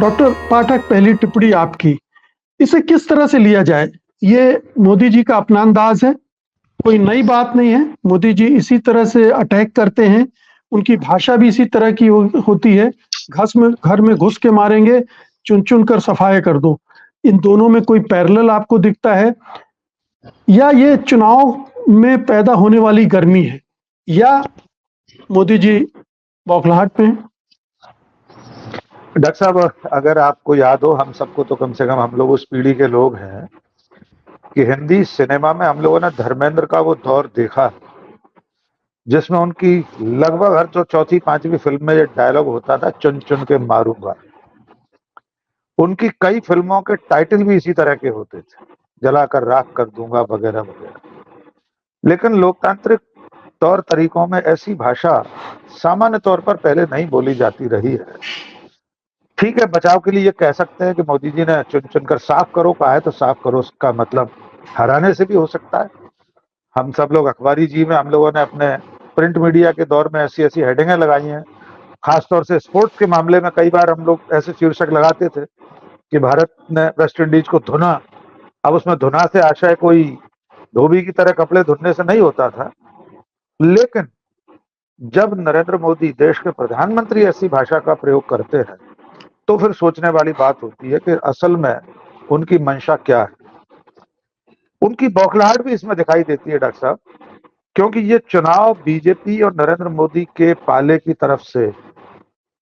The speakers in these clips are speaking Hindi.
डॉक्टर पाठक, पहली टिप्पणी आपकी, इसे किस तरह से लिया जाए? ये मोदी जी का अपना अंदाज है, कोई नई बात नहीं है। मोदी जी इसी तरह से अटैक करते हैं, उनकी भाषा भी इसी तरह की होती है। घर में घुस के मारेंगे, चुन चुन कर सफाया कर दो। इन दोनों में कोई पैरेलल आपको दिखता है, या ये चुनाव में पैदा होने वाली गर्मी है, या मोदी जी बौखलाहट में हैं? डॉक्टर साहब, अगर आपको याद हो, हम सबको तो कम से कम, हम लोग उस पीढ़ी के लोग हैं कि हिंदी सिनेमा में हम लोगों ने धर्मेंद्र का वो दौर देखा जिसमें उनकी लगभग हर जो चौथी पांचवी फिल्म में ये डायलॉग होता था, चुन चुन के मारूंगा। उनकी कई फिल्मों के टाइटल भी इसी तरह के होते थे, जलाकर राख कर दूंगा वगैरह वगैरह। लेकिन लोकतांत्रिक तौर तरीकों में ऐसी भाषा सामान्य तौर पर पहले नहीं बोली जाती रही है। ठीक है, बचाव के लिए ये कह सकते हैं कि मोदी जी ने चुन चुन कर साफ करो कहा है, तो साफ करो उसका मतलब हराने से भी हो सकता है। हम सब लोग अखबारी जी में, हम लोगों ने अपने प्रिंट मीडिया के दौर में ऐसी ऐसी हेडिंगें लगाई हैं। खासतौर से स्पोर्ट्स के मामले में कई बार हम लोग ऐसे शीर्षक लगाते थे कि भारत ने वेस्ट इंडीज को धुना। अब उसमें धुना से आशय कोई धोबी की तरह कपड़े धुलने से नहीं होता था, लेकिन जब नरेंद्र मोदी देश के प्रधानमंत्री ऐसी भाषा का प्रयोग करते हैं तो फिर सोचने वाली बात होती है कि असल में उनकी मंशा क्या है। उनकी बौखलाहट भी इसमें दिखाई देती है डॉक्टर साहब, क्योंकि ये चुनाव बीजेपी और नरेंद्र मोदी के पाले की तरफ से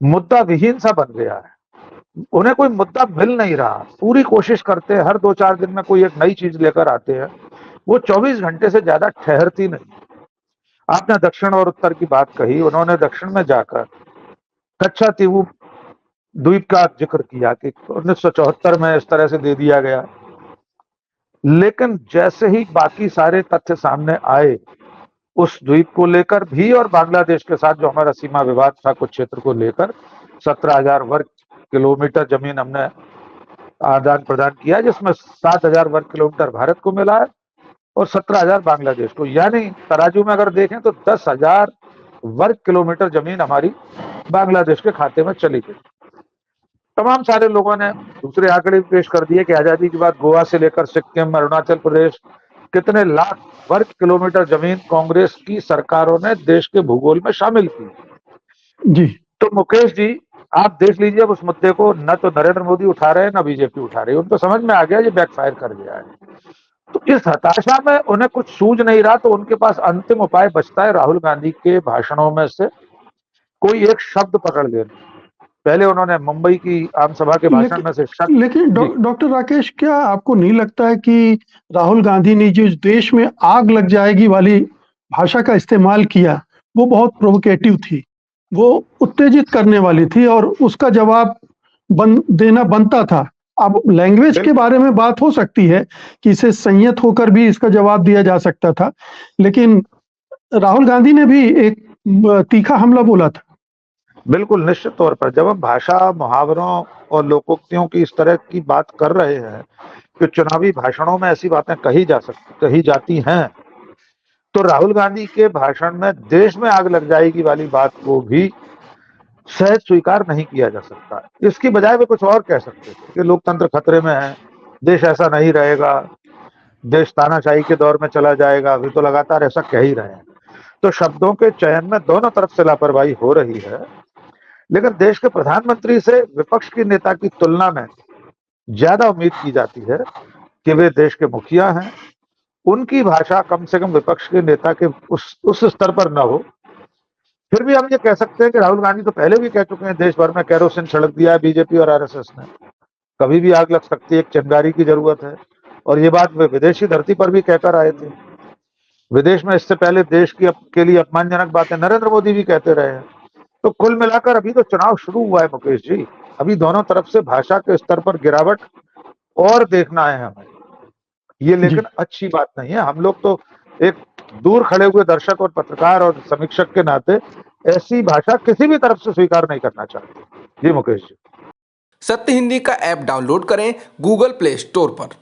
मुद्दा विहीन सा बन गया है। उन्हें कोई मुद्दा मिल नहीं रहा। पूरी कोशिश करते हैं, हर 2-4 दिन में कोई एक नई चीज लेकर आते हैं, वो 24 घंटे से ज्यादा ठहरती नहीं। आपने दक्षिण और उत्तर की बात कही, उन्होंने दक्षिण में जाकर कच्छा तीवू द्वीप का जिक्र किया कि 1974 में इस तरह से दे दिया गया। लेकिन जैसे ही बाकी सारे तथ्य सामने आए उस द्वीप को लेकर भी, और बांग्लादेश के साथ जो हमारा सीमा विवाद था कुछ क्षेत्र को लेकर, 17,000 वर्ग किलोमीटर जमीन हमने आदान प्रदान किया, जिसमें 7,000 वर्ग किलोमीटर भारत को मिला है और 17,000 बांग्लादेश को। यानी तराजू में अगर देखें तो 10,000 वर्ग किलोमीटर जमीन हमारी बांग्लादेश के खाते में चली गई। तमाम सारे लोगों ने दूसरे आंकड़े भी पेश कर दिए कि आजादी के बाद गोवा से लेकर सिक्किम, अरुणाचल प्रदेश, कितने लाख वर्ग किलोमीटर जमीन कांग्रेस की सरकारों ने देश के भूगोल में शामिल की। जी, तो मुकेश जी, आप देख लीजिए, अब उस मुद्दे को न तो नरेंद्र मोदी उठा रहे हैं, न बीजेपी उठा रही है। उनको समझ में आ गया ये बैकफायर कर गया है। तो इस हताशा में उन्हें कुछ सूझ नहीं रहा, तो उनके पास अंतिम उपाय बचता है राहुल गांधी के भाषणों में से कोई एक शब्द पकड़ लेना। पहले उन्होंने मुंबई की आम सभा के भाषण में से शब्द। लेकिन डॉक्टर राकेश, क्या आपको नहीं लगता है कि राहुल गांधी ने जो देश में आग लग जाएगी वाली भाषा का इस्तेमाल किया, वो बहुत प्रोवोकेटिव थी, वो उत्तेजित करने वाली थी, और उसका जवाब देना बनता था। अब लैंग्वेज के बारे में बात हो सकती है कि इसे संयत होकर भी इसका जवाब दिया जा सकता था, लेकिन राहुल गांधी ने भी एक तीखा हमला बोला था। बिल्कुल, निश्चित तौर पर जब हम भाषा, मुहावरों और लोकोक्तियों की इस तरह की बात कर रहे हैं कि चुनावी भाषणों में ऐसी बातें कही जाती हैं, तो राहुल गांधी के भाषण में देश में आग लग जाएगी वाली बात को भी सहज स्वीकार नहीं किया जा सकता। इसकी बजाय वे कुछ और कह सकते थे कि लोकतंत्र खतरे में है, देश ऐसा नहीं रहेगा, देश तानाशाही के दौर में चला जाएगा। वे तो लगातार ऐसा कह ही रहे हैं। तो शब्दों के चयन में दोनों तरफ से लापरवाही हो रही है। लेकिन देश के प्रधानमंत्री से विपक्ष के नेता की तुलना में ज्यादा उम्मीद की जाती है कि वे देश के मुखिया हैं, उनकी भाषा कम से कम विपक्ष के नेता के उस स्तर पर न हो। फिर भी हम ये कह सकते हैं कि राहुल गांधी तो पहले भी कह चुके हैं, देश भर में केरोसिन छिड़क दिया है बीजेपी और आरएसएस ने, कभी भी आग लग सकती है, एक चिंगारी की जरूरत है। और ये बात वे विदेशी धरती पर भी कहकर आए थे। विदेश में इससे पहले देश के लिए अपमानजनक बातें नरेंद्र मोदी भी कहते रहे हैं। तो कुल मिलाकर अभी तो चुनाव शुरू हुआ है मुकेश जी, अभी दोनों तरफ से भाषा के स्तर पर गिरावट और देखना है हमें ये, लेकिन अच्छी बात नहीं है। हम लोग तो एक दूर खड़े हुए दर्शक और पत्रकार और समीक्षक के नाते ऐसी भाषा किसी भी तरफ से स्वीकार नहीं करना चाहते। जी मुकेश जी। सत्य हिंदी का ऐप डाउनलोड करें गूगल प्ले स्टोर पर।